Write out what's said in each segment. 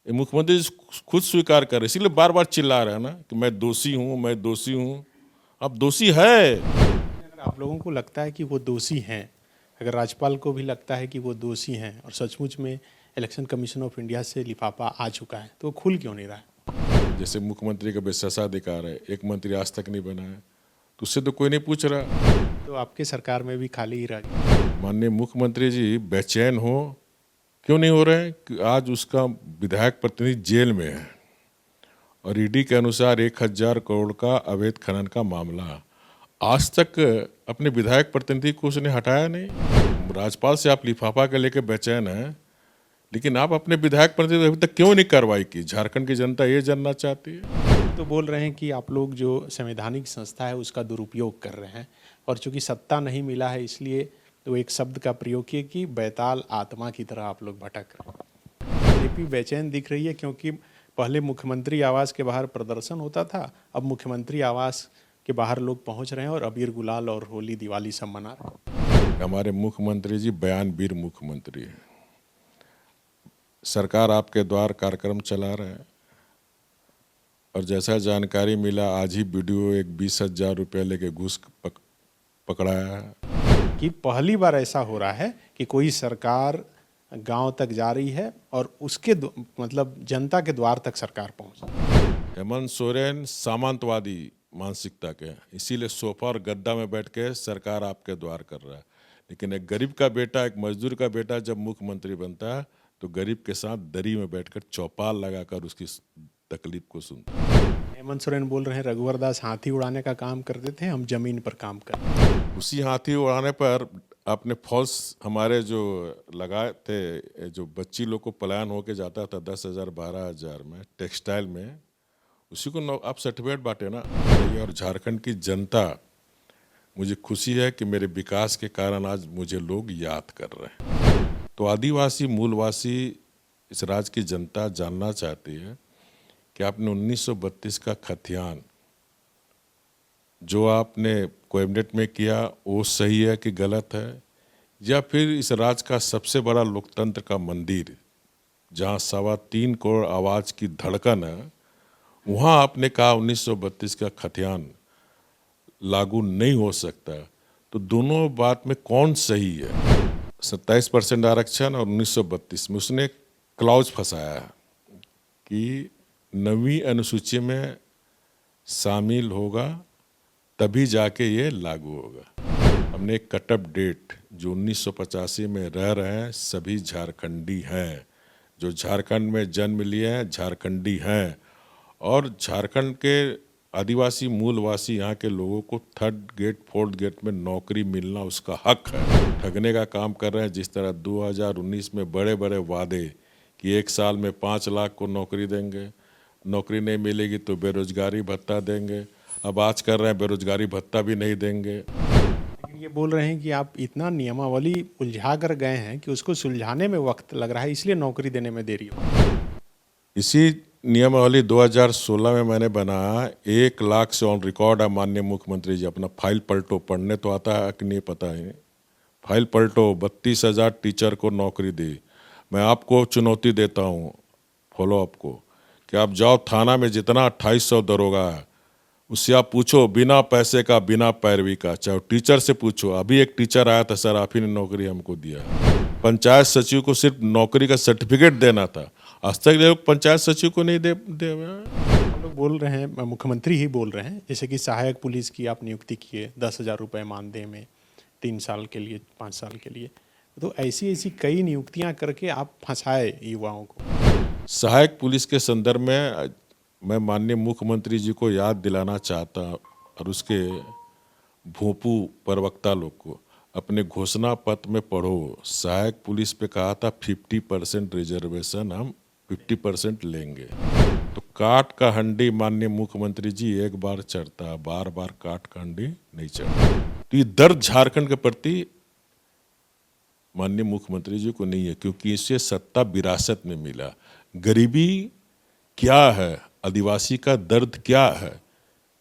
ये मुख्यमंत्री जी खुद स्वीकार कर रहे हैं, इसीलिए बार बार चिल्ला रहे हैं ना कि मैं दोषी हूँ, मैं दोषी हूँ। अब दोषी है। अगर आप लोगों को लगता है कि वो दोषी हैं, अगर राज्यपाल को भी लगता है कि वो दोषी हैं और सचमुच में इलेक्शन कमीशन ऑफ इंडिया से लिफाफा आ चुका है, तो वो खुल क्यों नहीं रहा है? जैसे मुख्यमंत्री का विशेषाधिकार है, एक मंत्री आज तक नहीं बना है, तो उससे तो कोई नहीं पूछ रहा। तो आपके सरकार में भी खाली ही रह गया। माननीय मुख्यमंत्री जी बेचैन हो, क्यों नहीं हो रहे हैं कि आज उसका विधायक प्रतिनिधि जेल में है और ईडी के अनुसार 1000 करोड़ का अवैध खनन का मामला, आज तक अपने विधायक प्रतिनिधि को उसने हटाया नहीं। राज्यपाल से आप लिफाफा के लेके बेचैन हैं, लेकिन आप अपने विधायक प्रतिनिधि अभी तक क्यों नहीं कार्रवाई की? झारखंड की जनता ये जानना चाहती है। तो बोल रहे हैं कि आप लोग जो संवैधानिक संस्था है उसका दुरुपयोग कर रहे हैं, और चूंकि सत्ता नहीं मिला है इसलिए तो एक शब्द का प्रयोग किए कि बैताल आत्मा की तरह आप लोग भटक रहे हैं। बीजेपी बेचैन दिख रही है क्योंकि पहले मुख्यमंत्री आवास के बाहर प्रदर्शन होता था, अब मुख्यमंत्री आवास के बाहर लोग पहुंच रहे हैं और अबीर गुलाल और होली दिवाली सब मना रहे हैं। हमारे मुख्यमंत्री जी बयानवीर मुख्यमंत्री है। सरकार आपके द्वार कार्यक्रम चला रहे हैं और जैसा जानकारी मिला आज ही वीडियो एक 20,000 रुपये लेके घूस पकड़ाया है। कि पहली बार ऐसा हो रहा है कि कोई सरकार गांव तक जा रही है और उसके मतलब जनता के द्वार तक सरकार पहुंच रही है। हेमंत सोरेन सामंतवादी मानसिकता के, इसीलिए सोफा और गद्दा में बैठ के सरकार आपके द्वार कर रहा है। लेकिन एक गरीब का बेटा, एक मजदूर का बेटा जब मुख्यमंत्री बनता है तो गरीब के साथ दरी में बैठकर चौपाल लगाकर उसकी तकलीफ को सुनता है। हेमंत सोरेन बोल रहे हैं रघुवर दास हाथी उड़ाने का काम करते थे, हम जमीन पर काम करते हैं। उसी हाथी उड़ाने पर आपने फॉल्स हमारे जो लगाए थे, जो बच्ची लोग को पलायन होके जाता था 10,000 12,000 में टेक्सटाइल में, उसी को आप सर्टिफिकेट बांटे ना। और झारखंड की जनता, मुझे खुशी है कि मेरे विकास के कारण आज मुझे लोग याद कर रहे हैं। तो आदिवासी मूलवासी इस राज्य की जनता जानना चाहती है कि आपने 1932 का खतियान जो आपने कैबिनेट में किया वो सही है कि गलत है, या फिर इस राज्य का सबसे बड़ा लोकतंत्र का मंदिर जहां 3.25 करोड़ आवाज़ की धड़कन है, वहाँ आपने कहा 1932 का खतियान लागू नहीं हो सकता। तो दोनों बात में कौन सही है? 27% आरक्षण और 1932 में उसने क्लॉज फंसाया कि 9वीं अनुसूची में शामिल होगा तभी जाके ये लागू होगा। हमने एक कटअप डेट जो 1985 में रह रहे हैं सभी झारखंडी हैं, जो झारखंड में जन्म लिए हैं झारखंडी हैं, और झारखंड के आदिवासी मूलवासी यहाँ के लोगों को 3rd गेट 4th गेट में नौकरी मिलना उसका हक है। ठगने का काम कर रहे हैं, जिस तरह 2019 में बड़े बड़े वादे कि 1 साल में 5 लाख को नौकरी देंगे, नौकरी नहीं मिलेगी तो बेरोजगारी भत्ता देंगे, अब आज कर रहे हैं बेरोजगारी भत्ता भी नहीं देंगे। लेकिन ये बोल रहे हैं कि आप इतना नियमावली उलझा कर गए हैं कि उसको सुलझाने में वक्त लग रहा है, इसलिए नौकरी देने में देरी हो। इसी नियमावली 2016 में मैंने बनाया, 1 लाख से ऑन रिकॉर्ड है माननीय मुख्यमंत्री जी। अपना फाइल पलटो, पढ़ने तो आता है कि नहीं पता है, फाइल पलटो। 32,000 टीचर को नौकरी दी। मैं आपको चुनौती देता हूँ फॉलोअप को कि आप जाओ थाना में जितना 2800 दरोगा है उससे आप पूछो बिना पैसे का, बिना पैरवी का, चाहे टीचर से पूछो। अभी एक टीचर आया था, सर आप ही ने नौकरी हमको दिया। पंचायत सचिव को सिर्फ नौकरी का सर्टिफिकेट देना था, आज तक लोग पंचायत सचिव को नहीं दे हम लोग बोल रहे हैं, मुख्यमंत्री ही बोल रहे हैं, जैसे कि सहायक पुलिस की आप नियुक्ति किए 10,000 रुपये मानदेय में 3 साल के लिए, 5 साल के लिए। तो ऐसी ऐसी कई नियुक्तियां करके आप फंसाए युवाओं को। सहायक पुलिस के संदर्भ में मैं माननीय मुख्यमंत्री जी को याद दिलाना चाहता, और उसके भोंपू प्रवक्ता लोग को अपने घोषणा पत्र में पढ़ो। सहायक पुलिस पे कहा था 50% रिजर्वेशन, हम 50% लेंगे। तो काट का हंडी माननीय मुख्यमंत्री जी एक बार चढ़ता, बार बार काट का हंडी नहीं चढ़ता। तो ये दर्द झारखंड के प्रति माननीय मुख्यमंत्री जी को नहीं है, क्योंकि इससे सत्ता विरासत में मिला। गरीबी क्या है, आदिवासी का दर्द क्या है,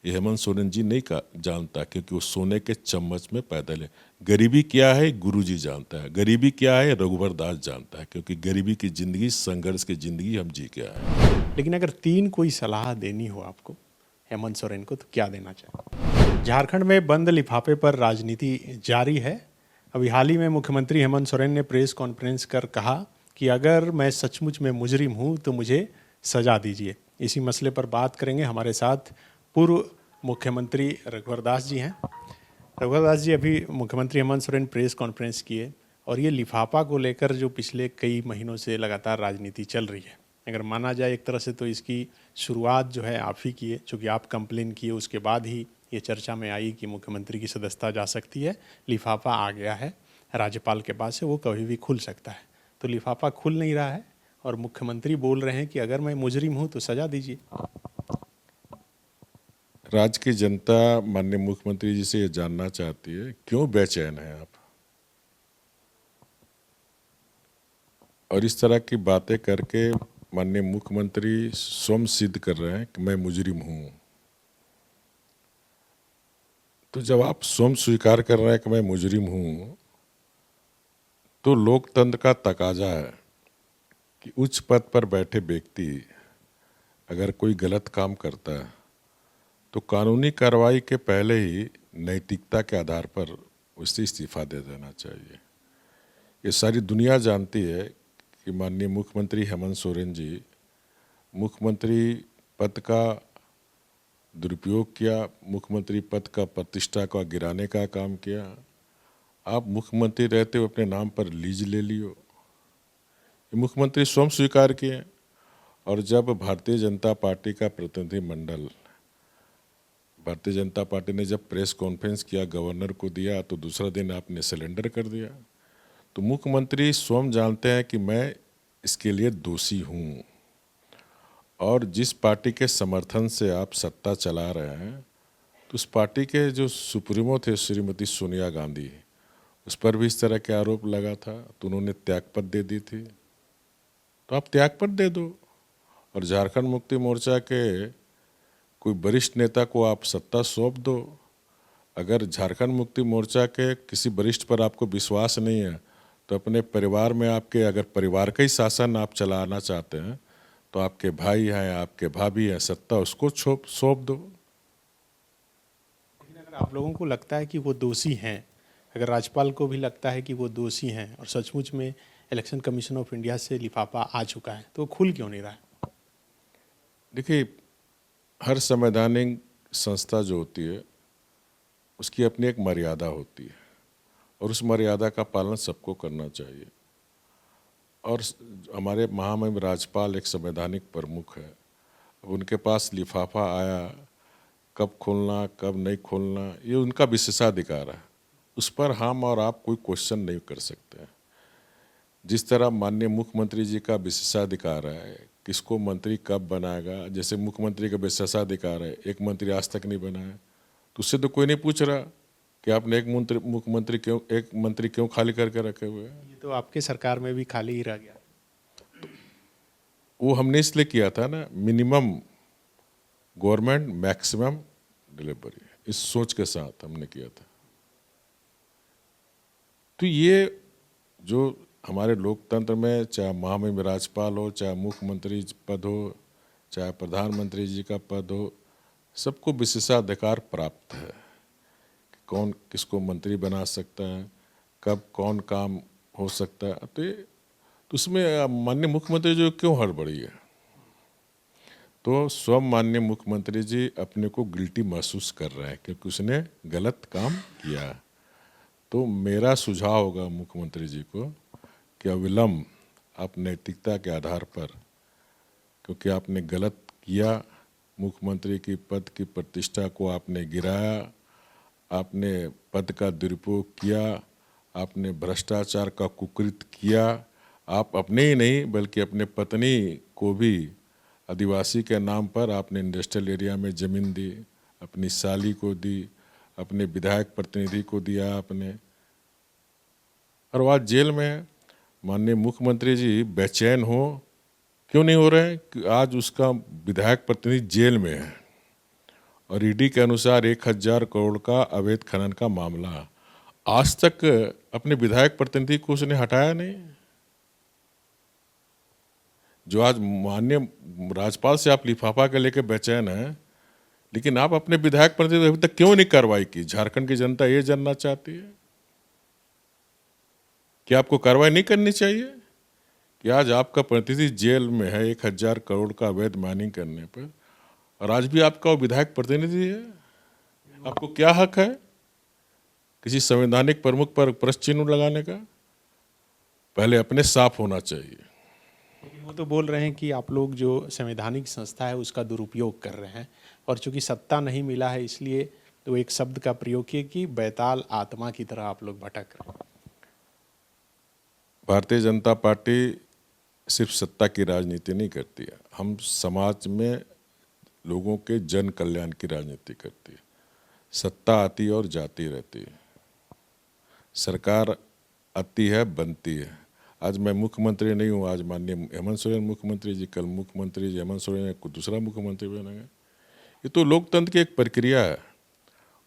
ये हेमंत सोरेन जी नहीं जानता, क्योंकि वो सोने के चम्मच में पैदा ले। गरीबी क्या है गुरुजी जानता है, गरीबी क्या है रघुवर दास जानता है, क्योंकि गरीबी की जिंदगी, संघर्ष की जिंदगी हम जी के आए हैं। लेकिन अगर 3 कोई सलाह देनी हो आपको हेमंत सोरेन को, तो क्या देना चाहें? झारखंड में बंद लिफाफे पर राजनीति जारी है। अभी हाल ही में मुख्यमंत्री हेमंत सोरेन ने प्रेस कॉन्फ्रेंस कर कहा कि अगर मैं सचमुच में मुजरिम हूँ तो मुझे सजा दीजिए। इसी मसले पर बात करेंगे। हमारे साथ पूर्व मुख्यमंत्री रघुवर दास जी हैं। रघुवर दास जी, अभी मुख्यमंत्री हेमंत सोरेन प्रेस कॉन्फ्रेंस किए और ये लिफाफा को लेकर जो पिछले कई महीनों से लगातार राजनीति चल रही है, अगर माना जाए एक तरह से तो इसकी शुरुआत जो है आप ही की है, चूँकि आप कंप्लेन किए उसके बाद ही ये चर्चा में आई कि मुख्यमंत्री की सदस्यता जा सकती है। लिफाफा आ गया है राज्यपाल के पास से, वो कभी भी खुल सकता है। तो लिफाफा खुल नहीं रहा है और मुख्यमंत्री बोल रहे हैं कि अगर मैं मुजरिम हूँ तो सजा दीजिए। राज्य की जनता माननीय मुख्यमंत्री जी से ये जानना चाहती है क्यों बेचैन है आप, और इस तरह की बातें करके माननीय मुख्यमंत्री स्वयं सिद्ध कर रहे हैं कि मैं मुजरिम हूं। तो जब आप स्वयं स्वीकार कर रहे हैं कि मैं मुजरिम हूं, तो लोकतंत्र का तकाजा है कि उच्च पद पर बैठे व्यक्ति अगर कोई गलत काम करता है तो कानूनी कार्रवाई के पहले ही नैतिकता के आधार पर उससे इस्तीफा दे देना चाहिए। ये सारी दुनिया जानती है कि माननीय मुख्यमंत्री हेमंत सोरेन जी मुख्यमंत्री पद का दुरुपयोग किया, मुख्यमंत्री पद का प्रतिष्ठा का गिराने का काम किया। आप मुख्यमंत्री रहते हुए अपने नाम पर लीज ले लियो, ये मुख्यमंत्री स्वयं स्वीकार किए। और जब भारतीय जनता पार्टी का प्रतिनिधि मंडल, भारतीय जनता पार्टी ने जब प्रेस कॉन्फ्रेंस किया, गवर्नर को दिया, तो दूसरा दिन आपने सिलेंडर कर दिया। तो मुख्यमंत्री स्वयं जानते हैं कि मैं इसके लिए दोषी हूँ, और जिस पार्टी के समर्थन से आप सत्ता चला रहे हैं, तो उस पार्टी के जो सुप्रीमो थे श्रीमती सोनिया गांधी, उस पर भी इस तरह के आरोप लगा था, तो उन्होंने त्यागपत्र दे दी थी। तो आप त्यागपत्र दे दो और झारखंड मुक्ति मोर्चा के कोई वरिष्ठ नेता को आप सत्ता सौंप दो। अगर झारखंड मुक्ति मोर्चा के किसी वरिष्ठ पर आपको विश्वास नहीं है, तो अपने परिवार में आपके अगर परिवार का ही शासन आप चलाना चाहते हैं, तो आपके भाई हैं, आपके भाभी हैं, सत्ता उसको सौंप दो। लेकिन अगर आप लोगों को लगता है कि वो दोषी हैं, अगर राज्यपाल को भी लगता है कि वो दोषी हैं और सचमुच में इलेक्शन कमीशन ऑफ इंडिया से लिफाफा आ चुका है, तो खुल क्यों नहीं रहा है? देखिए, हर संवैधानिक संस्था जो होती है उसकी अपनी एक मर्यादा होती है, और उस मर्यादा का पालन सबको करना चाहिए। और हमारे महामहिम राज्यपाल एक संवैधानिक प्रमुख है। अब उनके पास लिफाफा आया, कब खोलना कब नहीं खोलना ये उनका विशेषाधिकार है, उस पर हम और आप कोई क्वेश्चन नहीं कर सकते। जिस तरह माननीय मुख्यमंत्री जी का विशेषाधिकार है किसको मंत्री कब बनाएगा, जैसे मुख्यमंत्री का विशेषाधिकार है एक मंत्री आज तक नहीं बना है, तो उससे तो कोई नहीं पूछ रहा कि आपने एक मंत्री क्यों खाली करके रखे हुए हैं। ये तो आपके सरकार में भी खाली ही रह गया। वो हमने इसलिए किया था ना, मिनिमम गवर्नमेंट मैक्सिमम डिलीवरी, इस सोच के साथ हमने किया था। तो ये जो हमारे लोकतंत्र में चाहे महामहिम राज्यपाल हो, चाहे मुख्यमंत्री पद हो, चाहे प्रधानमंत्री जी का पद हो, सबको विशेषाधिकार प्राप्त है कि कौन किसको मंत्री बना सकता है, कब कौन काम हो सकता है। तो उसमें माननीय मुख्यमंत्री जी क्यों हड़बड़ी है? तो स्वयं माननीय मुख्यमंत्री जी अपने को गिल्टी महसूस कर रहे हैं क्योंकि उसने गलत काम किया। तो मेरा सुझाव होगा मुख्यमंत्री जी को कि अविलंब आप नैतिकता के आधार पर, क्योंकि आपने गलत किया, मुख्यमंत्री की पद की प्रतिष्ठा को आपने गिराया, आपने पद का दुरुपयोग किया, आपने भ्रष्टाचार का कुकृत किया। आप अपने ही नहीं बल्कि अपने पत्नी को भी आदिवासी के नाम पर आपने इंडस्ट्रियल एरिया में ज़मीन दी, अपनी साली को दी, अपने विधायक प्रतिनिधि को दिया आपने, और वह जेल में है। माननीय मुख्यमंत्री जी बेचैन हो क्यों नहीं हो रहे हैं कि आज उसका विधायक प्रतिनिधि जेल में है और ईडी के अनुसार 1,000 करोड़ का अवैध खनन का मामला, आज तक अपने विधायक प्रतिनिधि को उसने हटाया नहीं। जो आज माननीय राज्यपाल से आप लिफाफा के लेके बेचैन हैं, लेकिन आप अपने विधायक प्रतिनिधि अभी तक क्यों नहीं कार्रवाई की? झारखंड की जनता ये जानना चाहती है कि आपको कार्रवाई नहीं करनी चाहिए कि आज आपका प्रतिनिधि जेल में है 1,000 करोड़ का अवैध माइनिंग करने पर, और आज भी आपका वो विधायक प्रतिनिधि है। आपको क्या हक है किसी संवैधानिक प्रमुख पर प्रश्न चिन्ह लगाने का? पहले अपने साफ होना चाहिए। लेकिन वो तो बोल रहे हैं कि आप लोग जो संवैधानिक संस्था है उसका दुरुपयोग कर रहे हैं, और चूंकि सत्ता नहीं मिला है इसलिए तो एक शब्द का प्रयोग किए कि बैताल आत्मा की तरह आप लोग भटक रहे हैं। भारतीय जनता पार्टी सिर्फ सत्ता की राजनीति नहीं करती है, हम समाज में लोगों के जन कल्याण की राजनीति करती है। सत्ता आती है और जाती रहती है, सरकार आती है बनती है। आज मैं मुख्यमंत्री नहीं हूँ, आज माननीय हेमंत सोरेन मुख्यमंत्री जी, कल मुख्यमंत्री जी हेमंत सोरेन को दूसरा मुख्यमंत्री बनेंगे। ये तो लोकतंत्र की एक प्रक्रिया है,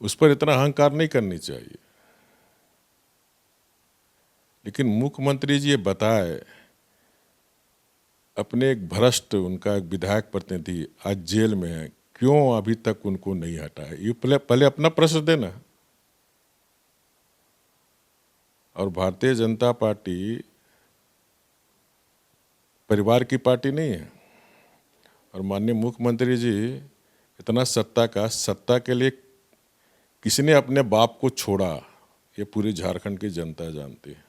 उस पर इतना अहंकार नहीं करनी चाहिए। लेकिन मुख्यमंत्री जी ये बताए, अपने एक भ्रष्ट उनका एक विधायक प्रतिनिधि आज जेल में है, क्यों अभी तक उनको नहीं हटाया? ये पहले अपना प्रश्न देना। और भारतीय जनता पार्टी परिवार की पार्टी नहीं है, और माननीय मुख्यमंत्री जी इतना सत्ता के लिए किसने अपने बाप को छोड़ा, ये पूरी झारखंड की जनता जानती है।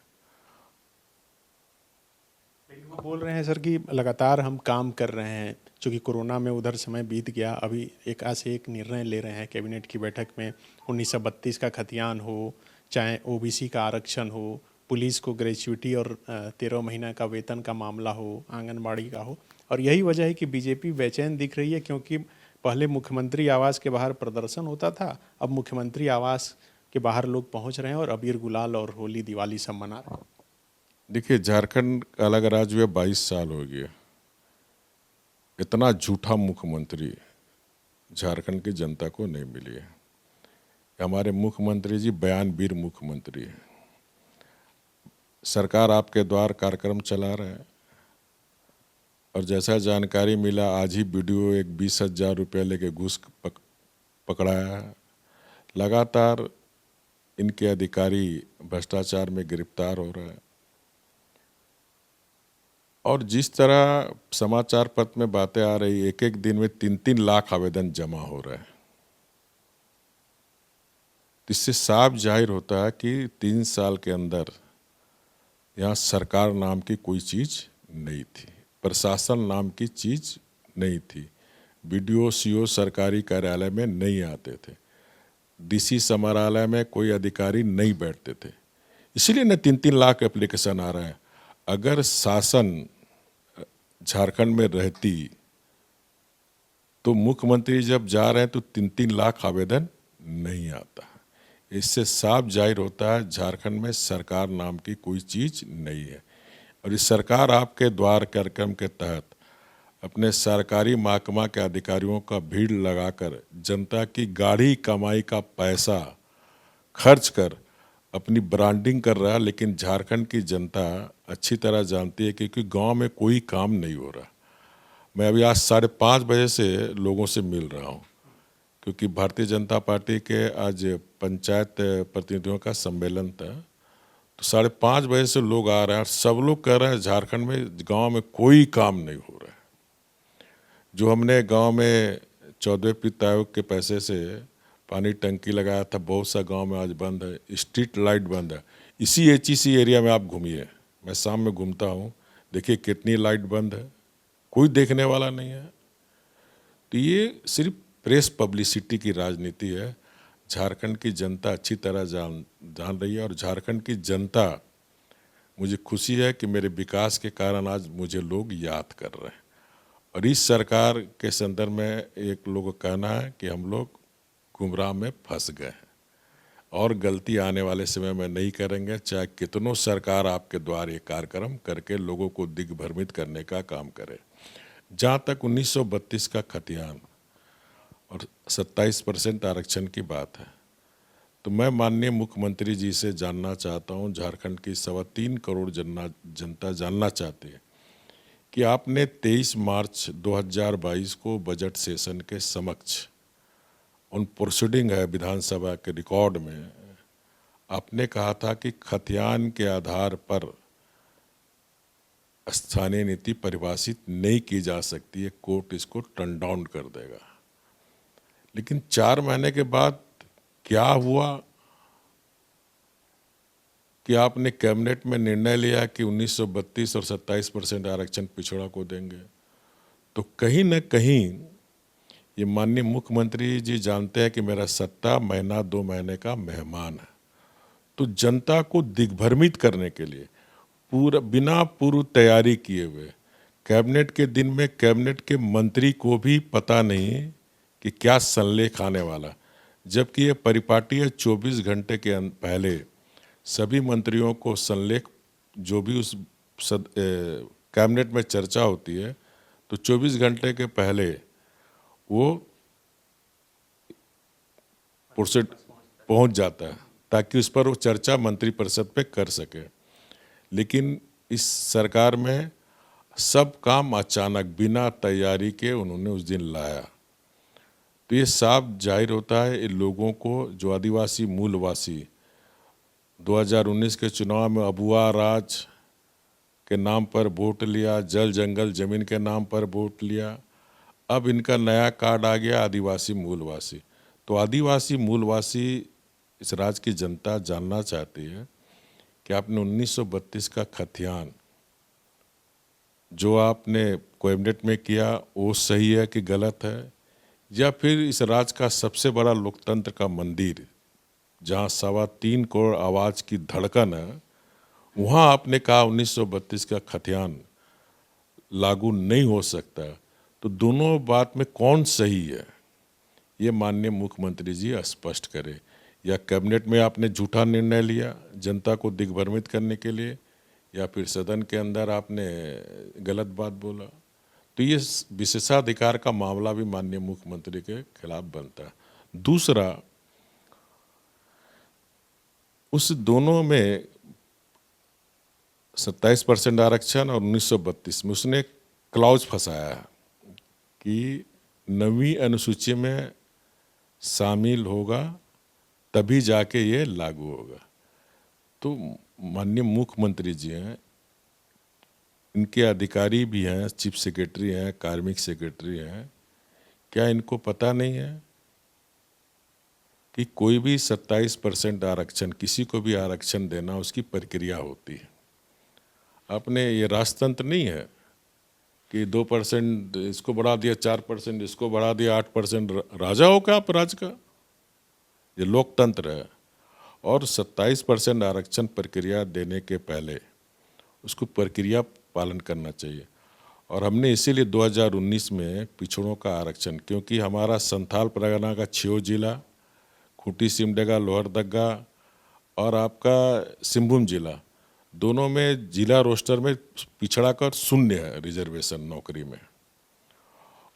लेकिन वो बोल रहे हैं सर कि लगातार हम काम कर रहे हैं, चूँकि कोरोना में उधर समय बीत गया, अभी एक से एक निर्णय ले रहे हैं कैबिनेट की बैठक में। 1932 का खतियान हो, चाहे ओबीसी का आरक्षण हो, पुलिस को ग्रेच्युटी और 13 महीना का वेतन का मामला हो, आंगनबाड़ी का हो। और यही वजह है कि बीजेपी बेचैन दिख रही है, क्योंकि पहले मुख्यमंत्री आवास के बाहर प्रदर्शन होता था, अब मुख्यमंत्री आवास के बाहर लोग पहुंच रहे हैं और अबीर गुलाल और होली दिवाली सब मना रहे हैं। देखिए, झारखंड का अलग राज्य हुए 22 साल हो गया, इतना झूठा मुख्यमंत्री झारखंड की जनता को नहीं मिली है। हमारे मुख्यमंत्री जी बयानवीर मुख्यमंत्री हैं। सरकार आपके द्वार कार्यक्रम चला रहे हैं, और जैसा जानकारी मिला आज ही वीडियो एक 20,000 रुपये लेके घूस पकड़ाया है। लगातार इनके अधिकारी भ्रष्टाचार में गिरफ्तार हो रहे हैं, और जिस तरह समाचार पत्र में बातें आ रही, एक एक दिन में 3-3 लाख आवेदन जमा हो रहे हैं। इससे साफ जाहिर होता है कि 3 साल के अंदर यहाँ सरकार नाम की कोई चीज़ नहीं थी, प्रशासन नाम की चीज़ नहीं थी। बीडीओ सीओ सरकारी कार्यालय में नहीं आते थे, डीसी समाहरणालय में कोई अधिकारी नहीं बैठते थे, इसीलिए न 3-3 लाख एप्लीकेशन आ रहे हैं। अगर शासन झारखंड में रहती तो मुख्यमंत्री जब जा रहे हैं तो 3-3 लाख आवेदन नहीं आता। इससे साफ जाहिर होता है झारखंड में सरकार नाम की कोई चीज़ नहीं है। और इस सरकार आपके द्वार कार्यक्रम के तहत अपने सरकारी महकमा के अधिकारियों का भीड़ लगाकर जनता की गाढ़ी कमाई का पैसा खर्च कर अपनी ब्रांडिंग कर रहा है। लेकिन झारखंड की जनता अच्छी तरह जानती है क्योंकि गांव में कोई काम नहीं हो रहा। मैं अभी आज 5:30 बजे से लोगों से मिल रहा हूं, क्योंकि भारतीय जनता पार्टी के आज पंचायत प्रतिनिधियों का सम्मेलन था, तो 5:30 बजे से लोग आ रहे हैं। सब लोग कह रहे हैं झारखंड में गांव में कोई काम नहीं हो रहा है। जो हमने गांव में 14वें वित्त आयोग के पैसे से पानी टंकी लगाया था, बहुत सा गांव में आज बंद है, स्ट्रीट लाइट बंद है। इसी एचईसी एरिया में आप घूमिए, मैं शाम में घूमता हूँ, देखिए कितनी लाइट बंद है, कोई देखने वाला नहीं है। तो ये सिर्फ प्रेस पब्लिसिटी की राजनीति है। झारखंड की जनता अच्छी तरह जान रही है, और झारखंड की जनता, मुझे खुशी है कि मेरे विकास के कारण आज मुझे लोग याद कर रहे हैं। और इस सरकार के संदर्भ में एक लोगों का कहना है कि हम लोग गुमराह में फंस गए हैं, और गलती आने वाले समय में नहीं करेंगे, चाहे कितनों सरकार आपके द्वार ये कार्यक्रम करके लोगों को दिग्भ्रमित करने का काम करे। जहाँ तक 1932 का खतियान और 27% आरक्षण की बात है, तो मैं माननीय मुख्यमंत्री जी से जानना चाहता हूं, झारखंड की 3.25 करोड़ जनता जानना चाहती है कि आपने 23 मार्च 2022 को बजट सेशन के समक्ष उन प्रोसीडिंग है विधानसभा के रिकॉर्ड में, आपने कहा था कि खतियान के आधार पर स्थानीय नीति परिभाषित नहीं की जा सकती है, कोर्ट इसको टर्न डाउन कर देगा। लेकिन 4 महीने के बाद क्या हुआ कि आपने कैबिनेट में निर्णय लिया कि 1932 और 27% आरक्षण पिछड़ा को देंगे। तो कहीं न कहीं ये माननीय मुख्यमंत्री जी जानते हैं कि मेरा सत्ता महीना 2 महीने का मेहमान है, तो जनता को दिग्भ्रमित करने के लिए बिना पूर्व तैयारी किए हुए कैबिनेट के दिन में कैबिनेट के मंत्री को भी पता नहीं कि क्या संलेख आने वाला, जबकि ये परिपाटी 24 घंटे के पहले सभी मंत्रियों को संलेख जो भी उस कैबिनेट में चर्चा होती है तो 24 घंटे के पहले वो प्रोसेड पहुंच जाता है ताकि उस पर वो चर्चा मंत्रिपरिषद पे कर सके। लेकिन इस सरकार में सब काम अचानक बिना तैयारी के उन्होंने उस दिन लाया, तो ये साफ जाहिर होता है इन लोगों को जो आदिवासी मूलवासी 2019 के चुनाव में अबुआ राज के नाम पर वोट लिया, जल जंगल जमीन के नाम पर वोट लिया, अब इनका नया कार्ड आ गया आदिवासी मूलवासी। तो आदिवासी मूलवासी इस राज्य की जनता जानना चाहती है कि आपने 1932 का खतियान जो आपने कैबिनेट में किया वो सही है कि गलत है, या फिर इस राज्य का सबसे बड़ा लोकतंत्र का मंदिर जहां 3.25 करोड़ आवाज की धड़कन है, वहां आपने कहा 1932 का खतियान लागू नहीं हो सकता। तो दोनों बात में कौन सही है ये माननीय मुख्यमंत्री जी स्पष्ट करें, या कैबिनेट में आपने झूठा निर्णय लिया जनता को दिग्भ्रमित करने के लिए, या फिर सदन के अंदर आपने गलत बात बोला। तो ये विशेषाधिकार का मामला भी माननीय मुख्यमंत्री के खिलाफ बनता है। दूसरा, उस दोनों में 27% आरक्षण और 1932 में उसने क्लॉज फंसाया है कि 9वीं अनुसूची में शामिल होगा तभी जाके ये लागू होगा। तो माननीय मुख्यमंत्री जी हैं, इनके अधिकारी भी हैं, चीफ सेक्रेटरी हैं, कार्मिक सेक्रेटरी हैं, क्या इनको पता नहीं है कि कोई भी 27% आरक्षण, किसी को भी आरक्षण देना उसकी प्रक्रिया होती है। आपने ये राजतंत्र नहीं है कि 2% इसको बढ़ा दिया, 4% इसको बढ़ा दिया, 8%। राजा हो क्या आप राज्य का? ये लोकतंत्र है। और 27% आरक्षण प्रक्रिया देने के पहले उसको प्रक्रिया पालन करना चाहिए। और हमने इसीलिए 2019 में पिछड़ों का आरक्षण, क्योंकि हमारा संथाल परगना का 6 जिला, खूंटी सिमडेगा लोहरदगा और आपका सिंहभूम जिला, दोनों में जिला रोस्टर में पिछड़ा कर 0 है रिजर्वेशन नौकरी में।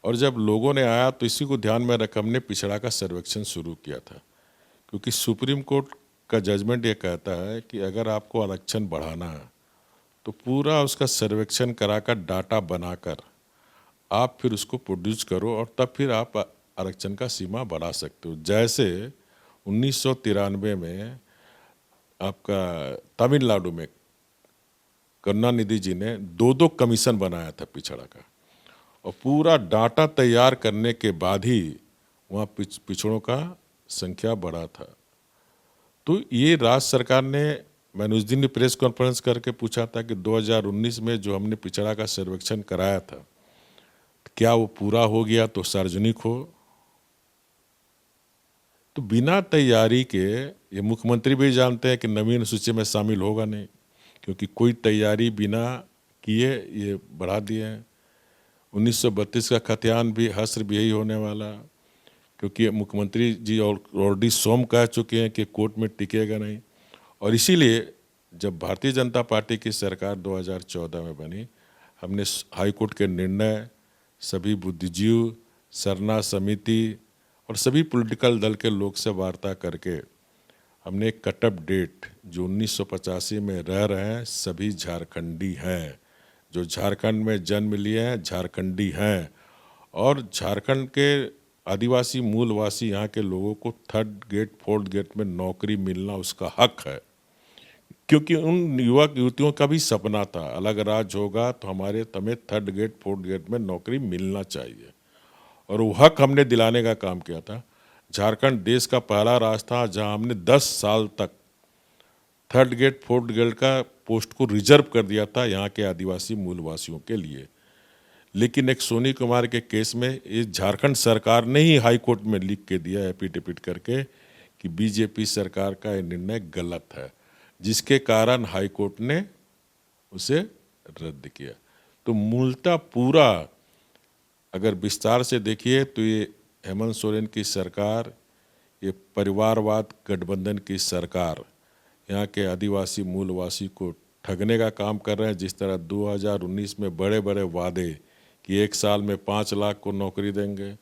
और जब लोगों ने आया तो इसी को ध्यान में रख हमने पिछड़ा का सर्वेक्षण शुरू किया था, क्योंकि सुप्रीम कोर्ट का जजमेंट ये कहता है कि अगर आपको आरक्षण बढ़ाना है तो पूरा उसका सर्वेक्षण कराकर डाटा बनाकर आप फिर उसको प्रोड्यूस करो और तब फिर आप आरक्षण का सीमा बढ़ा सकते हो। जैसे 1993 में आपका तमिलनाडु में करुणानिधि जी ने 2 कमीशन बनाया था पिछड़ा का, और पूरा डाटा तैयार करने के बाद ही वहाँ पिछड़ों का संख्या बढ़ा था। तो ये राज्य सरकार ने, मैंने उस दिन प्रेस कॉन्फ्रेंस करके पूछा था कि 2019 में जो हमने पिछड़ा का सर्वेक्षण कराया था क्या वो पूरा हो गया तो सार्वजनिक हो। तो बिना तैयारी के, ये मुख्यमंत्री भी जानते हैं कि 9वीं अनुसूची में शामिल होगा नहीं, क्योंकि कोई तैयारी बिना किए ये बढ़ा दिए हैं। 1932 का खतियान भी हश्र भी यही होने वाला, क्योंकि मुख्यमंत्री जी ऑलरेडी सोम कह चुके हैं कि कोर्ट में टिकेगा नहीं। और इसीलिए जब भारतीय जनता पार्टी की सरकार 2014 में बनी, हमने हाई कोर्ट के निर्णय, सभी बुद्धिजीव, सरना समिति और सभी पॉलिटिकल दल के लोग से वार्ता करके हमने एक कट ऑफ डेट जो 1985 में रह रहे हैं सभी झारखंडी हैं, जो झारखंड में जन्म लिए हैं झारखंडी हैं, और झारखंड के आदिवासी मूलवासी यहाँ के लोगों को थर्ड गेट फोर्थ गेट में नौकरी मिलना उसका हक है, क्योंकि उन युवक युवतियों का भी सपना था अलग राज्य होगा तो हमें थर्ड गेट फोर्थ गेट में नौकरी मिलना चाहिए, और वो हक हमने दिलाने का काम किया था। झारखंड देश का पहला राज्य था जहां हमने 10 साल तक थर्ड गेट फोर्थ गेट का पोस्ट को रिजर्व कर दिया था यहाँ के आदिवासी मूलवासियों के लिए। लेकिन एक सोनी कुमार के केस में इस झारखंड सरकार ने ही हाई कोर्ट में लिख के दिया एफिडेविट करके कि बीजेपी सरकार का ये निर्णय गलत है, जिसके कारण हाई कोर्ट ने उसे रद्द किया। तो मूलतः पूरा अगर विस्तार से देखिए तो ये हेमंत सोरेन की सरकार, ये परिवारवाद गठबंधन की सरकार यहाँ के आदिवासी मूलवासी को ठगने का काम कर रहे हैं। जिस तरह 2019 में बड़े बड़े वादे कि 1 साल में 5 लाख को नौकरी देंगे,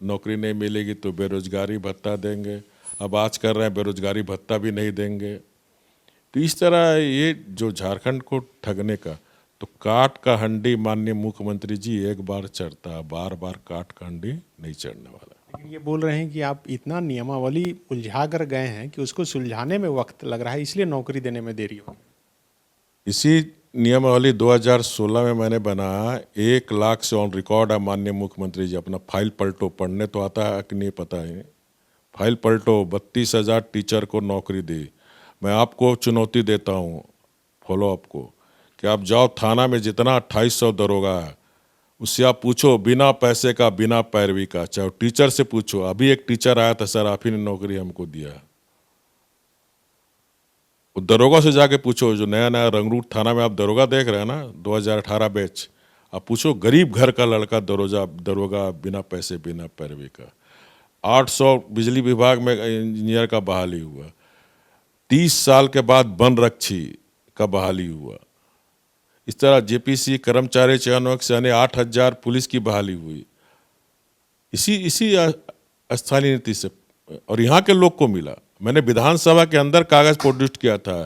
नौकरी नहीं मिलेगी तो बेरोजगारी भत्ता देंगे, अब आज कर रहे हैं बेरोजगारी भत्ता भी नहीं देंगे। तो इस तरह ये जो झारखंड को ठगने का, तो काट का हंडी माननीय मुख्यमंत्री जी एक बार चढ़ता है, बार बार काट का हंडी नहीं चढ़ने वाला। लेकिन ये बोल रहे हैं कि आप इतना नियमावली उलझा कर गए हैं कि उसको सुलझाने में वक्त लग रहा है, इसलिए नौकरी देने में देरी होगी। इसी नियमावली 2016 में मैंने बनाया, 1 लाख से ऑन रिकॉर्ड है माननीय मुख्यमंत्री जी। अपना फाइल पलटो, पढ़ने तो आता है कि नहीं पता है, फाइल पलटो। 32,000 टीचर को नौकरी दी। मैं आपको चुनौती देता हूँ फॉलोअप को कि आप जाओ थाना में जितना 2800 दरोगा है उससे आप पूछो बिना पैसे का बिना पैरवी का, चाहे टीचर से पूछो। अभी एक टीचर आया था, सर आप ही ने नौकरी हमको दिया। वो दरोगा से जाके पूछो, जो नया नया रंगरूट थाना में आप दरोगा देख रहे हैं ना 2018 बैच, आप पूछो गरीब घर का लड़का दरोगा बिना पैसे बिना पैरवी का। 800 बिजली विभाग में इंजीनियर का बहाली हुआ। 30 साल के बाद वन रक्षी का बहाली हुआ। इस तरह जेपीसी कर्मचारी चयन से यानी 8,000 पुलिस की बहाली हुई इसी स्थानीय नीति से, और यहाँ के लोग को मिला। मैंने विधानसभा के अंदर कागज प्रोड्यूस किया था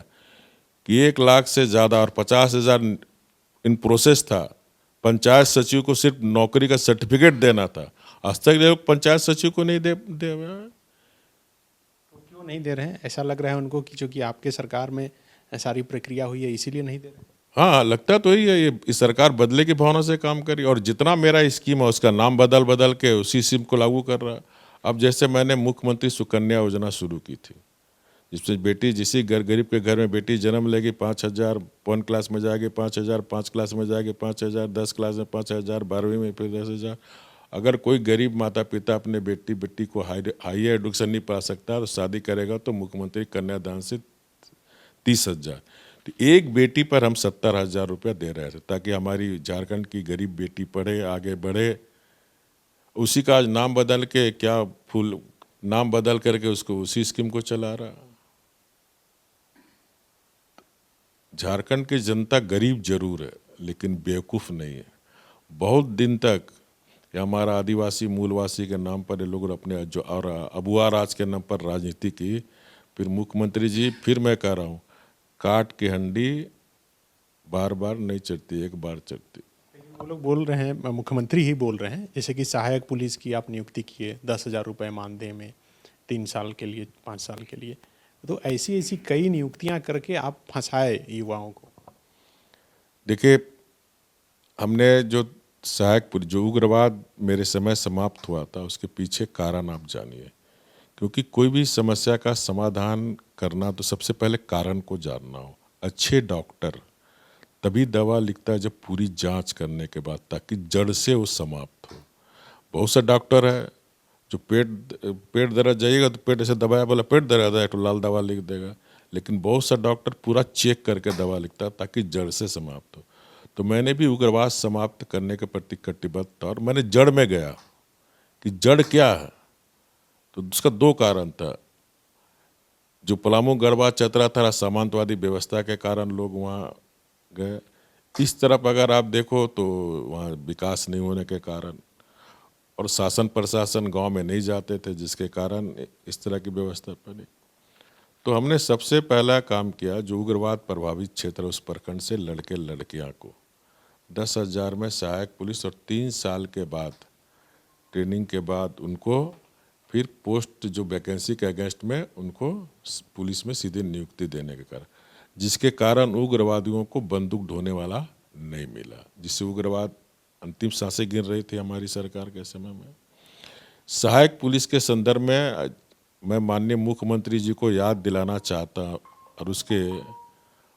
कि 1 लाख से ज़्यादा और 50,000 इन प्रोसेस था। पंचायत सचिव को सिर्फ नौकरी का सर्टिफिकेट देना था, आज तक लोग पंचायत सचिव को नहीं दे क्यों नहीं दे रहे हैं? ऐसा लग रहा है उनको कि चूंकि आपके सरकार में सारी प्रक्रिया हुई है इसीलिए नहीं दे रहे। हाँ, लगता तो ही है ये इस सरकार बदले की भावना से काम करी, और जितना मेरा स्कीम है उसका नाम बदल के उसी स्कीम को लागू कर रहा है। अब जैसे मैंने मुख्यमंत्री सुकन्या योजना शुरू की थी, जिसमें बेटी जिसी गरीब के घर में बेटी जन्म लेगी 5,000, 1 क्लास में जाएगी 5,000, 5 क्लास में जाएगी 5,000, 10 क्लास में 5,000, 12वीं में फिर 10,000। अगर कोई गरीब माता पिता अपने बेटी को हाई एडुकेशन नहीं पढ़ा सकता तो शादी करेगा तो मुख्यमंत्री कन्यादान से 30,000, तो एक बेटी पर हम 70,000 रुपया दे रहे थे ताकि हमारी झारखंड की गरीब बेटी पढ़े आगे बढ़े। उसी का आज नाम बदल के नाम बदल करके उसको उसी स्कीम को चला रहा। झारखंड की जनता गरीब जरूर है लेकिन बेवकूफ़ नहीं है। बहुत दिन तक ये हमारा आदिवासी मूलवासी के नाम पर ये लोग अपने जो और अबुआ राज के नाम पर राजनीति की। फिर मुख्यमंत्री जी, फिर मैं कह रहा हूँ, काट की हंडी बार बार नहीं चढ़ती, एक बार चढ़ती। वो लोग बोल रहे हैं, मुख्यमंत्री ही बोल रहे हैं, जैसे कि सहायक पुलिस की आप नियुक्ति किए 10,000 रुपये मानदेय में 3 साल के लिए 5 साल के लिए, तो ऐसी कई नियुक्तियां करके आप फंसाए युवाओं को। देखिए, हमने जो सहायक पुलिस, जो उग्रवाद मेरे समय समाप्त हुआ था, उसके पीछे कारण आप जानिए। क्योंकि कोई भी समस्या का समाधान करना तो सबसे पहले कारण को जानना हो। अच्छे डॉक्टर तभी दवा लिखता है जब पूरी जांच करने के बाद, ताकि जड़ से वो समाप्त हो। बहुत से डॉक्टर है जो पेट दर्द जाइएगा तो पेट ऐसे दबाया, बोला पेट दर्द है तो लाल दवा लिख देगा, लेकिन बहुत सा डॉक्टर पूरा चेक करके दवा लिखता है ताकि जड़ से समाप्त हो। तो मैंने भी उग्रवाद समाप्त करने के प्रति कटिबद्ध था और मैंने जड़ में गया कि जड़ क्या है। तो उसका 2 कारण था। जो पलामू गढ़वा चतरा था, सामंतवादी व्यवस्था के कारण लोग वहाँ गए। इस तरफ अगर आप देखो तो वहाँ विकास नहीं होने के कारण, और शासन प्रशासन गांव में नहीं जाते थे, जिसके कारण इस तरह की व्यवस्था बनी। तो हमने सबसे पहला काम किया, जो उग्रवाद प्रभावित क्षेत्र उस प्रखंड से लड़के लड़कियां को 10,000 में सहायक पुलिस, और 3 साल के बाद ट्रेनिंग के बाद उनको फिर पोस्ट जो वैकेंसी के अगेंस्ट में उनको पुलिस में सीधे नियुक्ति देने के कारण, जिसके कारण उग्रवादियों को बंदूक ढोने वाला नहीं मिला, जिससे उग्रवाद अंतिम सांसें गिन रही थी हमारी सरकार के समय में। सहायक पुलिस के संदर्भ में मैं माननीय मुख्यमंत्री जी को याद दिलाना चाहता, और उसके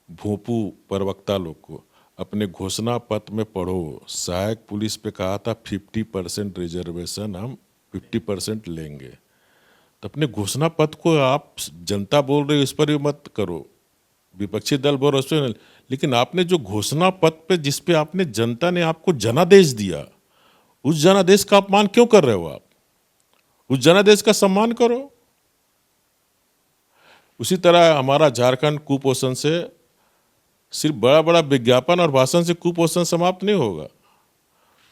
भोंपू प्रवक्ता लोग को, अपने घोषणा पत्र में पढ़ो, सहायक पुलिस पे कहा था 50% रिजर्वेशन हम 50% लेंगे। तो अपने घोषणा पत्र को आप जनता बोल रही है उस पर भी मत करो, विपक्षी दल बोल रहे उस पर, लेकिन आपने जो घोषणा पत्र पे जिस पे आपने जनता ने आपको जनादेश दिया, उस जनादेश का अपमान क्यों कर रहे हो आप? उस जनादेश का सम्मान करो। उसी तरह हमारा झारखंड कुपोषण से सिर्फ बड़ा बड़ा विज्ञापन और भाषण से कुपोषण समाप्त नहीं होगा।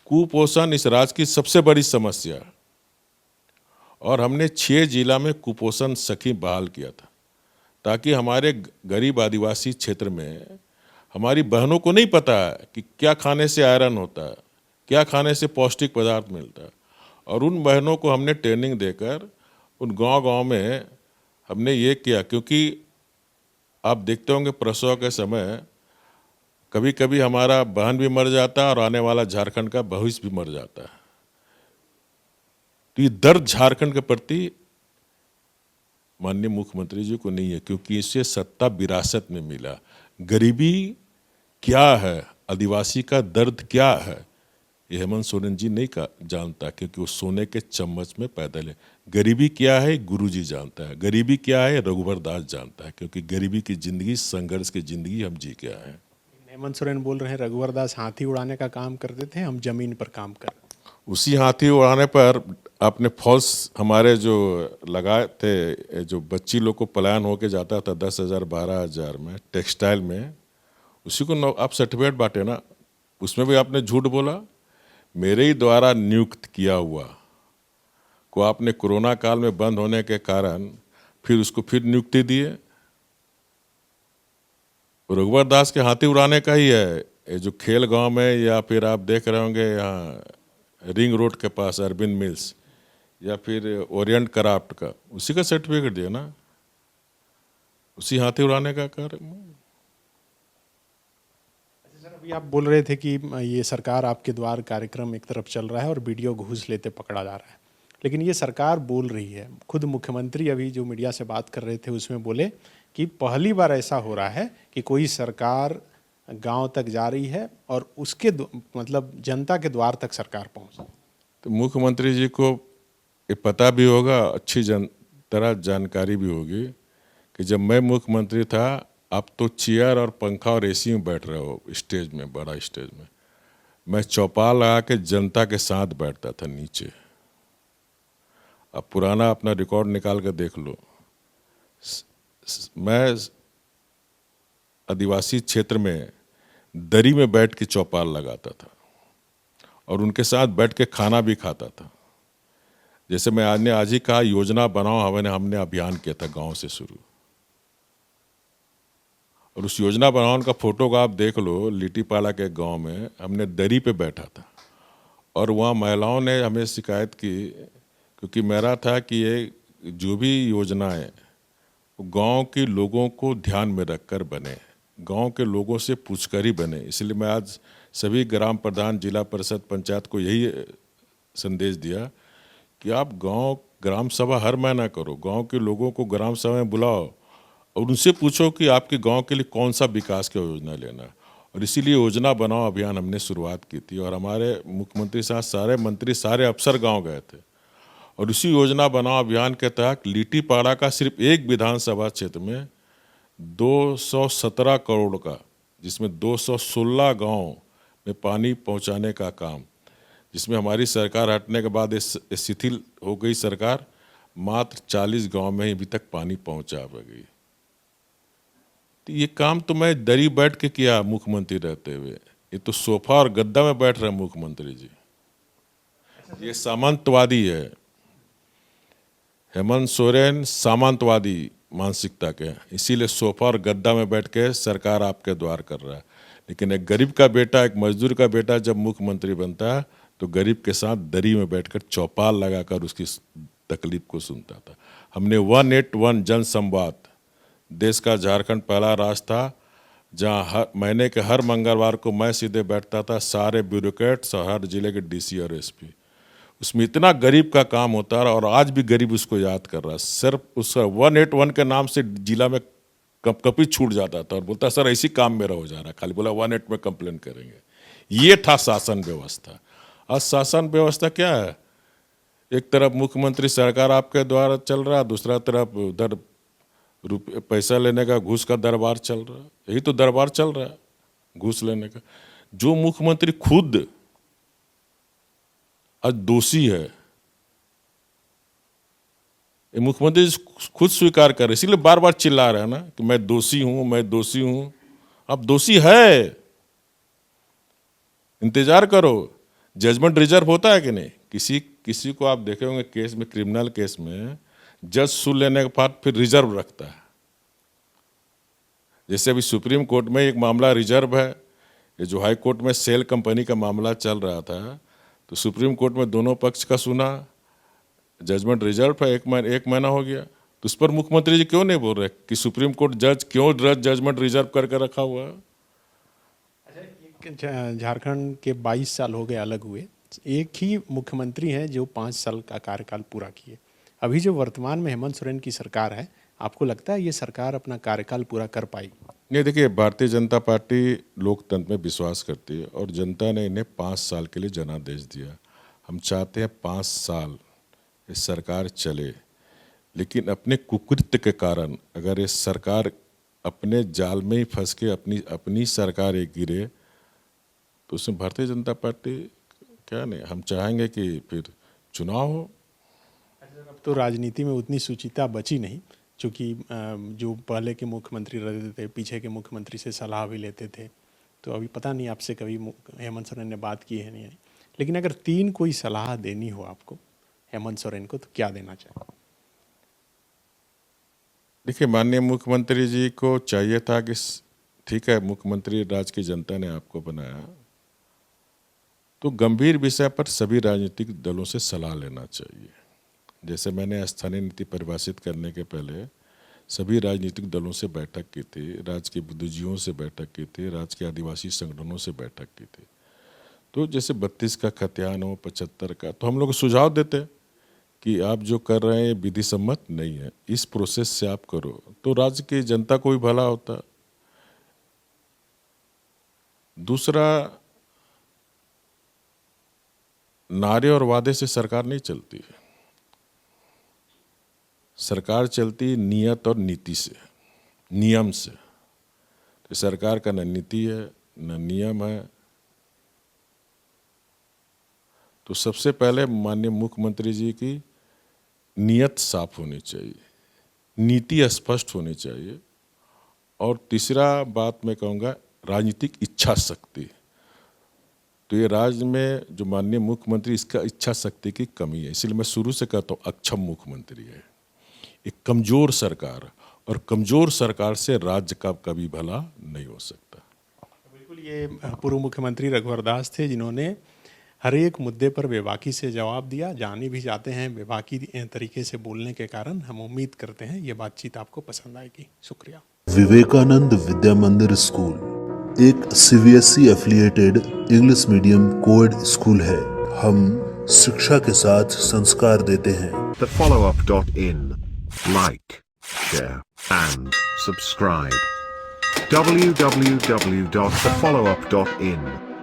कुपोषण इस राज्य की सबसे बड़ी समस्या है, और हमने 6 जिला में कुपोषण सखी बहाल किया था, ताकि हमारे गरीब आदिवासी क्षेत्र में हमारी बहनों को नहीं पता है कि क्या खाने से आयरन होता है, क्या खाने से पौष्टिक पदार्थ मिलता है। और उन बहनों को हमने ट्रेनिंग देकर उन गांव-गांव में हमने ये किया, क्योंकि आप देखते होंगे प्रसव के समय कभी कभी हमारा बहन भी मर जाता है और आने वाला झारखंड का भविष्य भी मर जाता है। तो ये दर्द झारखंड के प्रति माननीय मुख्यमंत्री जी को नहीं है, क्योंकि इससे सत्ता विरासत में मिला। गरीबी क्या है, आदिवासी का दर्द क्या है, ये हेमंत सोरेन जी नहीं जानता, क्योंकि वो सोने के चम्मच में पैदल है। गरीबी क्या है गुरुजी जानता है, गरीबी क्या है रघुवर दास जानता है, क्योंकि गरीबी की जिंदगी, संघर्ष की जिंदगी हम जी के आए हैं। हेमंत सोरेन बोल रहे हैं रघुवर दास हाथी उड़ाने का काम करते थे, हम जमीन पर काम कर रहे हैं। उसी हाथी उड़ाने पर आपने फॉल्स हमारे जो लगाए थे, जो बच्ची लोग को पलायन होके जाता था 10,000 12,000 में टेक्सटाइल में, उसी को आप सर्टिफिकेट बांटे ना, उसमें भी आपने झूठ बोला। मेरे ही द्वारा नियुक्त किया हुआ को आपने कोरोना काल में बंद होने के कारण फिर उसको फिर नियुक्ति दिए। रघुवर दास के हाथी उड़ाने का ही है ये जो खेल गांव में, या फिर आप देख रहे होंगे यहाँ रिंग रोड के पास अरविंद मिल्स, या फिर ओरिएंट क्राफ्ट का, उसी का सर्टिफिकेट दिया ना, उसी हाथी उड़ाने का कार्य। सर, अभी आप बोल रहे थे कि ये सरकार आपके द्वार कार्यक्रम एक तरफ चल रहा है और वीडियो घूस लेते पकड़ा जा रहा है, लेकिन ये सरकार बोल रही है, खुद मुख्यमंत्री अभी जो मीडिया से बात कर रहे थे उसमें बोले कि पहली बार ऐसा हो रहा है कि कोई सरकार गांव तक जा रही है और उसके मतलब जनता के द्वार तक सरकार पहुंच। तो मुख्यमंत्री जी को ये पता भी होगा, अच्छी तरह जानकारी भी होगी कि जब मैं मुख्यमंत्री था, आप तो चेयर और पंखा और एसी में बैठ रहे हो स्टेज में, बड़ा स्टेज में, मैं चौपाल लगा के जनता के साथ बैठता था नीचे। अब पुराना अपना रिकॉर्ड निकाल कर देख लो, मैं आदिवासी क्षेत्र में दरी में बैठ के चौपाल लगाता था और उनके साथ बैठ के खाना भी खाता था। जैसे मैं आज ही कहा, योजना बनाओ, हमने अभियान किया था गांव से शुरू, और उस योजना बनाओ का फोटो का आप देख लो, लिट्टीपाड़ा के गांव में हमने दरी पे बैठा था और वहाँ महिलाओं ने हमें शिकायत की, क्योंकि मेरा था कि ये जो भी योजनाएं गांव के लोगों को ध्यान में रखकर बने, गांव के लोगों से पूछकर ही बने। इसलिए मैं आज सभी ग्राम प्रधान, जिला परिषद, पंचायत को यही संदेश दिया कि आप गांव ग्राम सभा हर महीना करो, गांव के लोगों को ग्राम सभा में बुलाओ और उनसे पूछो कि आपके गांव के लिए कौन सा विकास की योजना लेना है। और इसीलिए योजना बनाओ अभियान हमने शुरुआत की थी, और हमारे मुख्यमंत्री साथ सारे मंत्री, सारे अफसर गाँव गए थे, और उसी योजना बनाओ अभियान के तहत लिट्टीपाड़ा का सिर्फ एक विधानसभा क्षेत्र में 217 करोड़ का, जिसमें 216 गांव में पानी पहुंचाने का काम, जिसमें हमारी सरकार हटने के बाद शिथिल हो गई सरकार, मात्र 40 गांव में ही अभी तक पानी पहुंचा गई। तो ये काम तो मैं दरी बैठ के किया मुख्यमंत्री रहते हुए, ये तो सोफा और गद्दा में बैठ रहे मुख्यमंत्री जी। ये सामंतवादी है। हेमंत सोरेन सामंतवादी मानसिकता के हैं, इसीलिए सोफा और गद्दा में बैठ के सरकार आपके द्वार कर रहा है। लेकिन एक गरीब का बेटा, एक मजदूर का बेटा जब मुख्यमंत्री बनता है तो गरीब के साथ दरी में बैठकर चौपाल लगाकर उसकी तकलीफ को सुनता था। हमने 181 जन संवाद, देश का झारखंड पहला राज्य था जहां हर महीने के हर मंगलवार को मैं सीधे बैठता था सारे ब्यूरोक्रेट्स और हर जिले के डीसी और एसपी। उसमें इतना गरीब का काम होता है और आज भी गरीब उसको याद कर रहा है। सिर्फ उसका 181 के नाम से जिला में कभी छूट जाता था और बोलता सर ऐसी काम मेरा हो जा रहा है, खाली बोला 181 में कंप्लेन करेंगे। ये था शासन व्यवस्था। आज शासन व्यवस्था क्या है? एक तरफ मुख्यमंत्री सरकार आपके द्वारा चल रहा है, दूसरा तरफ उधर रुपये पैसा लेने का घूस का दरबार चल रहा है। यही तो दरबार चल रहा है, घूस लेने का। जो मुख्यमंत्री खुद आज दोषी है, ये मुख्यमंत्री खुद स्वीकार कर रहे, इसीलिए बार बार चिल्ला रहे हैं ना कि मैं दोषी हूं, मैं दोषी हूं। अब दोषी है, इंतजार करो। जजमेंट रिजर्व होता है कि नहीं? किसी को आप देखे होंगे केस में, क्रिमिनल केस में जज सुन लेने के बाद फिर रिजर्व रखता है। जैसे अभी सुप्रीम कोर्ट में एक मामला रिजर्व है, ये जो हाई कोर्ट में सेल कंपनी का मामला चल रहा था, तो सुप्रीम कोर्ट में दोनों पक्ष का सुना, जजमेंट रिजर्व है, एक महीना हो गया। तो उस पर मुख्यमंत्री जी क्यों नहीं बोल रहे कि सुप्रीम कोर्ट जज क्यों जजमेंट रिजर्व करके रखा हुआ है? झारखंड के 22 साल हो गए अलग हुए, एक ही मुख्यमंत्री हैं जो 5 साल का कार्यकाल पूरा किए। अभी जो वर्तमान में हेमंत सोरेन की सरकार है, आपको लगता है ये सरकार अपना कार्यकाल पूरा कर पाएगी? नहीं, देखिए, भारतीय जनता पार्टी लोकतंत्र में विश्वास करती है और जनता ने इन्हें 5 साल के लिए जनादेश दिया। हम चाहते हैं 5 साल ये सरकार चले, लेकिन अपने कुकृत्य के कारण अगर ये सरकार अपने जाल में ही फंस के अपनी सरकार एक गिरे तो उसमें भारतीय जनता पार्टी क्या नहीं, हम चाहेंगे कि फिर चुनाव हो। अब तो राजनीति में उतनी सुचिता बची नहीं, क्योंकि जो पहले के मुख्यमंत्री रहते थे, पीछे के मुख्यमंत्री से सलाह भी लेते थे। तो अभी पता नहीं आपसे कभी हेमंत सोरेन ने बात की है नहीं, लेकिन अगर 3 कोई सलाह देनी हो आपको हेमंत सोरेन को, तो क्या देना चाहिए? देखिए, माननीय मुख्यमंत्री जी को चाहिए था कि ठीक है, मुख्यमंत्री राज्य की जनता ने आपको बनाया, तो गंभीर विषय पर सभी राजनीतिक दलों से सलाह लेना चाहिए। जैसे मैंने स्थानीय नीति परिभाषित करने के पहले सभी राजनीतिक दलों से बैठक की थी, राज्य के बुद्धिजीवियों से बैठक की थी, राज्य के आदिवासी संगठनों से बैठक की थी। तो जैसे 32 का खतियान हो, 75 का, तो हम लोग सुझाव देते कि आप जो कर रहे हैं विधि सम्मत नहीं है, इस प्रोसेस से आप करो तो राज्य की जनता को भी भला होता। दूसरा, नारे और वादे से सरकार नहीं चलती है, सरकार चलती नियत और नीति से, नियम से। तो सरकार का न नीति है न नियम है। तो सबसे पहले माननीय मुख्यमंत्री जी की नियत साफ होनी चाहिए, नीति स्पष्ट होनी चाहिए, और तीसरा बात मैं कहूँगा राजनीतिक इच्छा शक्ति। तो ये राज्य में जो माननीय मुख्यमंत्री, इसका इच्छा शक्ति की कमी है। इसलिए मैं शुरू से कहता हूँ अक्षम मुख्यमंत्री है, एक कमजोर सरकार, और कमजोर सरकार से राज्य का कभी भला नहीं हो सकता। बिल्कुल, ये पूर्व मुख्यमंत्री रघुवर दास थे जिन्होंने हर एक मुद्दे पर बेबाकी से जवाब दिया, जाने भी जाते हैं बेबाकी तरीके से बोलने के कारण। हम उम्मीद करते हैं ये बातचीत आपको पसंद आएगी। शुक्रिया। विवेकानंद विद्या मंदिर स्कूल एक CBSE affiliated English medium coed school है। हम शिक्षा के साथ संस्कार देते हैं। thefollowup.in. Like, share and subscribe. www.thefollowup.in